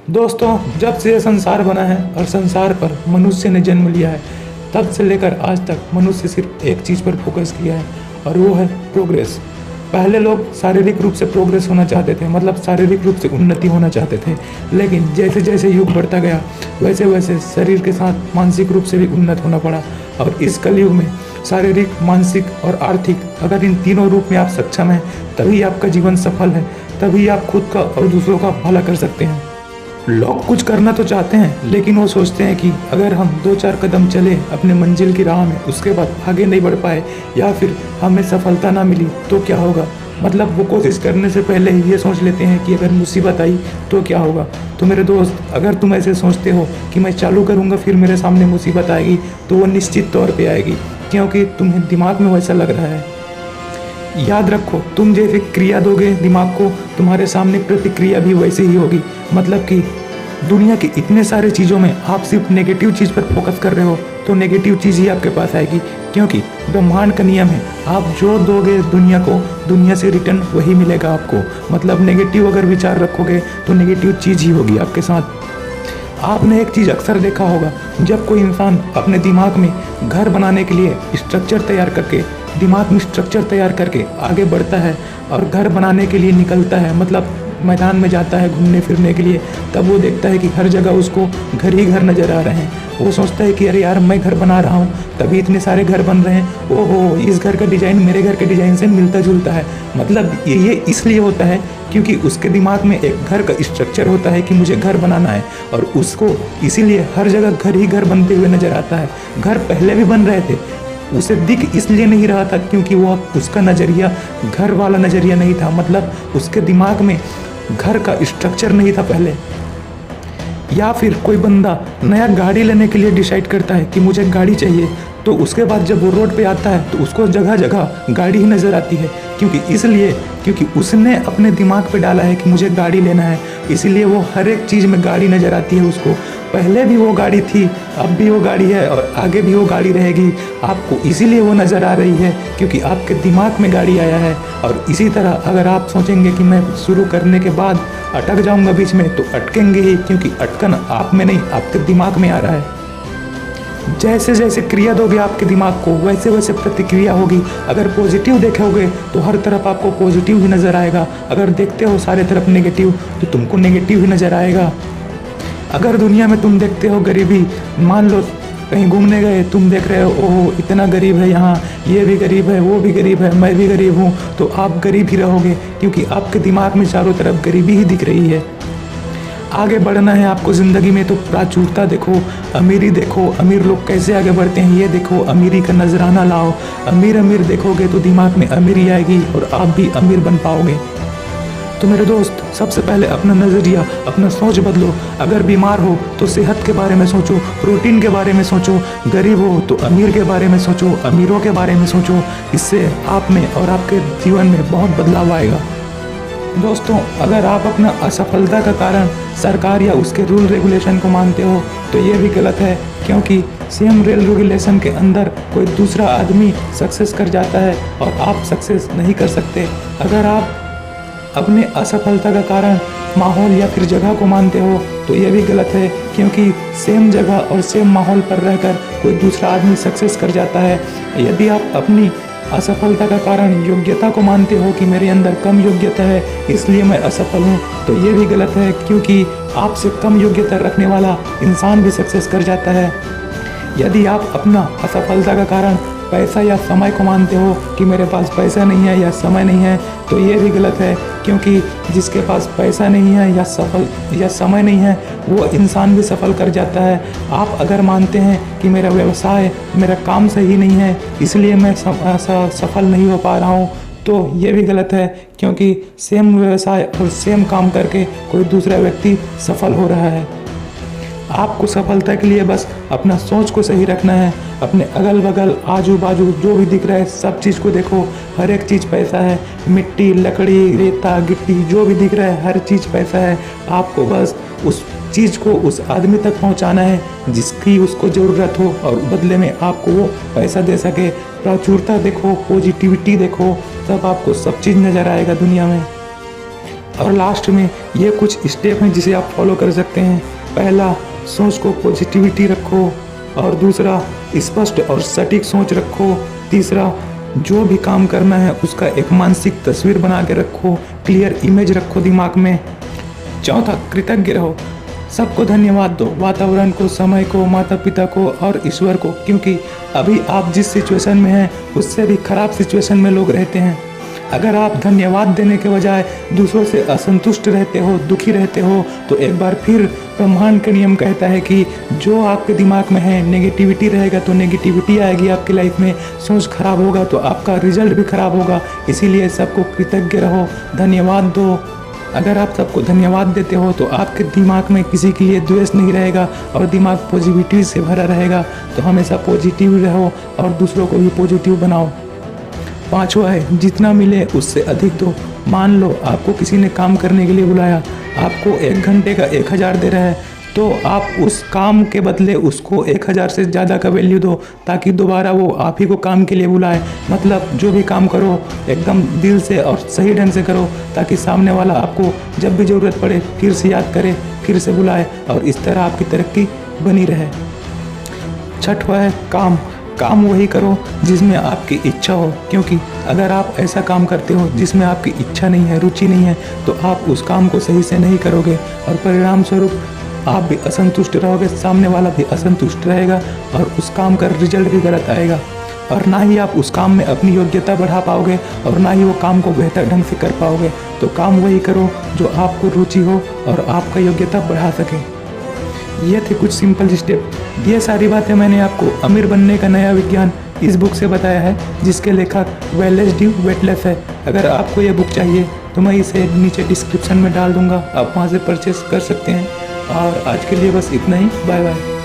दोस्तों, जब से यह संसार बना है और संसार पर मनुष्य ने जन्म लिया है, तब से लेकर आज तक मनुष्य सिर्फ एक चीज़ पर फोकस किया है और वो है प्रोग्रेस। पहले लोग शारीरिक रूप से प्रोग्रेस होना चाहते थे, मतलब शारीरिक रूप से उन्नति होना चाहते थे, लेकिन जैसे जैसे युग बढ़ता गया वैसे वैसे शरीर के साथ मानसिक रूप से भी उन्नत होना पड़ा। और इस कलयुग में शारीरिक, मानसिक और आर्थिक, अगर इन तीनों रूप में आप सक्षम हैं, तभी आपका जीवन सफल है, तभी आप खुद का और दूसरों का भला कर सकते हैं। लोग कुछ करना तो चाहते हैं, लेकिन वो सोचते हैं कि अगर हम 2-4 कदम चले अपने मंजिल की राह में, उसके बाद आगे नहीं बढ़ पाए या फिर हमें सफलता ना मिली तो क्या होगा। मतलब वो कोशिश करने से पहले ही ये सोच लेते हैं कि अगर मुसीबत आई तो क्या होगा। तो मेरे दोस्त, अगर तुम ऐसे सोचते हो कि मैं चालू करूँगा फिर मेरे सामने मुसीबत आएगी, तो वो निश्चित तौर पर आएगी, क्योंकि तुम्हें दिमाग में वैसा लग रहा है। याद रखो, तुम जैसे क्रिया दोगे दिमाग को, तुम्हारे सामने प्रतिक्रिया भी वैसे ही होगी। मतलब कि दुनिया की इतने सारे चीज़ों में आप सिर्फ नेगेटिव चीज़ पर फोकस कर रहे हो तो नेगेटिव चीज़ ही आपके पास आएगी, क्योंकि ब्रह्मांड का नियम है, आप जो दोगे दुनिया को, दुनिया से रिटर्न वही मिलेगा आपको। मतलब नेगेटिव अगर विचार रखोगे तो नेगेटिव चीज़ ही होगी आपके साथ। आपने एक चीज़ अक्सर देखा होगा, जब कोई इंसान अपने दिमाग में घर बनाने के लिए स्ट्रक्चर तैयार करके, दिमाग में स्ट्रक्चर तैयार करके आगे बढ़ता है और घर बनाने के लिए निकलता है, मतलब मैदान में जाता है घूमने फिरने के लिए, तब वो देखता है कि हर जगह उसको घर ही घर नज़र आ रहे हैं। वो सोचता है कि अरे यार, मैं घर बना रहा हूँ तभी इतने सारे घर बन रहे हैं, ओहो इस घर का डिज़ाइन मेरे घर के डिज़ाइन से मिलता जुलता है। मतलब ये इसलिए होता है क्योंकि उसके दिमाग में एक घर का स्ट्रक्चर होता है कि मुझे घर बनाना है, और उसको इसीलिए हर जगह घर ही घर बनते हुए नज़र आता है। घर पहले भी बन रहे थे, उसे दिख इसलिए नहीं रहा था क्योंकि वो उसका नज़रिया घर वाला नज़रिया नहीं था, मतलब उसके दिमाग में घर का स्ट्रक्चर नहीं था पहले। या फिर कोई बंदा नया गाड़ी लेने के लिए डिसाइड करता है कि मुझे गाड़ी चाहिए, तो उसके बाद जब वो रोड पे आता है तो उसको जगह जगह गाड़ी ही नज़र आती है, क्योंकि उसने अपने दिमाग पे डाला है कि मुझे गाड़ी लेना है, इसीलिए वो हर एक चीज़ में गाड़ी नज़र आती है उसको। पहले भी वो गाड़ी थी, अब भी वो गाड़ी है और आगे भी वो गाड़ी रहेगी। आपको इसीलिए वो नज़र आ रही है क्योंकि आपके दिमाग में गाड़ी आया है। और इसी तरह अगर आप सोचेंगे कि मैं शुरू करने के बाद अटक जाऊंगा बीच में, तो अटकेंगे ही, क्योंकि अटकन आप में नहीं आपके दिमाग में आ रहा है। जैसे जैसे क्रिया दोगे आपके दिमाग को, वैसे वैसे प्रतिक्रिया होगी। अगर पॉजिटिव देखोगे तो हर तरफ आपको पॉजिटिव ही नज़र आएगा, अगर देखते हो सारे तरफ नेगेटिव तो तुमको नेगेटिव ही नज़र आएगा। अगर दुनिया में तुम देखते हो गरीबी, मान लो कहीं घूमने गए, तुम देख रहे हो ओहो इतना गरीब है यहाँ, ये भी गरीब है, वो भी गरीब है, मैं भी गरीब हूँ, तो आप गरीब ही रहोगे, क्योंकि आपके दिमाग में चारों तरफ गरीबी ही दिख रही है। आगे बढ़ना है आपको ज़िंदगी में तो प्राचुरता देखो, अमीरी देखो, अमीर लोग कैसे आगे बढ़ते हैं ये देखो, अमीरी का नजराना लाओ। अमीर देखोगे तो दिमाग में अमीरी आएगी और आप भी अमीर बन पाओगे। तो मेरे दोस्त, सबसे पहले अपना नज़रिया, अपना सोच बदलो। अगर बीमार हो तो सेहत के बारे में सोचो, प्रोटीन के बारे में सोचो। गरीब हो तो अमीर के बारे में सोचो, अमीरों के बारे में सोचो। इससे आप में और आपके जीवन में बहुत बदलाव आएगा। दोस्तों, अगर आप अपना असफलता का कारण सरकार या उसके रूल रेगुलेशन को मानते हो तो ये भी गलत है, क्योंकि सेम रूल रेगुलेशन के अंदर कोई दूसरा आदमी सक्सेस कर जाता है और आप सक्सेस नहीं कर सकते। अगर आप अपने असफलता का कारण माहौल या फिर जगह को मानते हो तो ये भी गलत है, क्योंकि सेम जगह और सेम माहौल पर रहकर कोई दूसरा आदमी सक्सेस कर जाता है। यदि आप अपनी असफलता का कारण योग्यता को मानते हो कि मेरे अंदर कम योग्यता है इसलिए मैं असफल हूँ, तो ये भी गलत है, क्योंकि आपसे कम योग्यता रखने वाला इंसान भी सक्सेस कर जाता है। यदि आप अपना असफलता का कारण पैसा या समय को मानते हो कि मेरे पास पैसा नहीं है या समय नहीं है, तो ये भी गलत है, क्योंकि जिसके पास पैसा नहीं है या समय नहीं है वो इंसान भी सफल कर जाता है। आप अगर मानते हैं कि मेरा व्यवसाय, मेरा काम सही नहीं है इसलिए मैं सफल नहीं हो पा रहा हूँ, तो ये भी गलत है, क्योंकि सेम व्यवसाय और सेम काम करके कोई दूसरा व्यक्ति सफल हो रहा है। आपको सफलता के लिए बस अपना सोच को सही रखना है। अपने अगल बगल आजू बाजू जो भी दिख रहा है सब चीज़ को देखो, हर एक चीज़ पैसा है। मिट्टी, लकड़ी, रेता, गिट्टी जो भी दिख रहा है हर चीज़ पैसा है। आपको बस उस चीज़ को उस आदमी तक पहुंचाना है जिसकी उसको ज़रूरत हो और बदले में आपको वो पैसा दे सके। प्राचुरता देखो, पॉजिटिविटी देखो, तब आपको सब चीज़ नज़र आएगा दुनिया में। और लास्ट में ये कुछ स्टेप हैं जिसे आप फॉलो कर सकते हैं। पहला, सोच को पॉजिटिविटी रखो। और दूसरा, स्पष्ट और सटीक सोच रखो। तीसरा, जो भी काम करना है उसका एक मानसिक तस्वीर बना के रखो, क्लियर इमेज रखो दिमाग में। चौथा, कृतज्ञ रहो, सबको धन्यवाद दो, वातावरण को, समय को, माता पिता को और ईश्वर को, क्योंकि अभी आप जिस सिचुएशन में हैं उससे भी खराब सिचुएशन में लोग रहते हैं। अगर आप धन्यवाद देने के बजाय दूसरों से असंतुष्ट रहते हो, दुखी रहते हो, तो एक बार फिर ब्रह्मांड का नियम कहता है कि जो आपके दिमाग में है, नेगेटिविटी रहेगा तो नेगेटिविटी आएगी आपकी लाइफ में, सोच खराब होगा तो आपका रिजल्ट भी खराब होगा। इसीलिए सबको कृतज्ञ रहो, धन्यवाद दो। अगर आप सबको धन्यवाद देते हो तो आपके दिमाग में किसी के लिए द्वेष नहीं रहेगा और दिमाग पॉजिटिविटी से भरा रहेगा। तो हमेशा पॉजिटिव रहो और दूसरों को भी पॉजिटिव बनाओ। पांचवा है, जितना मिले उससे अधिक दो। मान लो आपको किसी ने काम करने के लिए बुलाया, आपको 1 घंटे का 1000 दे रहा है, तो आप उस काम के बदले उसको 1000 से ज़्यादा का वैल्यू दो, ताकि दोबारा वो आप ही को काम के लिए बुलाए। मतलब जो भी काम करो एकदम दिल से और सही ढंग से करो, ताकि सामने वाला आपको जब भी ज़रूरत पड़े फिर से याद करे, फिर से बुलाए, और इस तरह आपकी तरक्की बनी रहे। छठवां है, काम वही करो जिसमें आपकी इच्छा हो, क्योंकि अगर आप ऐसा काम करते हो जिसमें आपकी इच्छा नहीं है, रुचि नहीं है, तो आप उस काम को सही से नहीं करोगे और परिणाम स्वरूप आप भी असंतुष्ट रहोगे, सामने वाला भी असंतुष्ट रहेगा और उस काम का रिजल्ट भी गलत आएगा। और ना ही आप उस काम में अपनी योग्यता बढ़ा पाओगे और ना ही वो काम को बेहतर ढंग से कर पाओगे। तो काम वही करो जो आपको रुचि हो और आपका योग्यता बढ़ा सके। ये थे कुछ सिंपल स्टेप। ये सारी बातें मैंने आपको अमीर बनने का नया विज्ञान इस बुक से बताया है, जिसके लेखक वेलेस डी वेटलेस है। अगर आपको ये बुक चाहिए तो मैं इसे नीचे डिस्क्रिप्शन में डाल दूँगा, आप वहाँ से परचेस कर सकते हैं। और आज के लिए बस इतना ही, बाय बाय।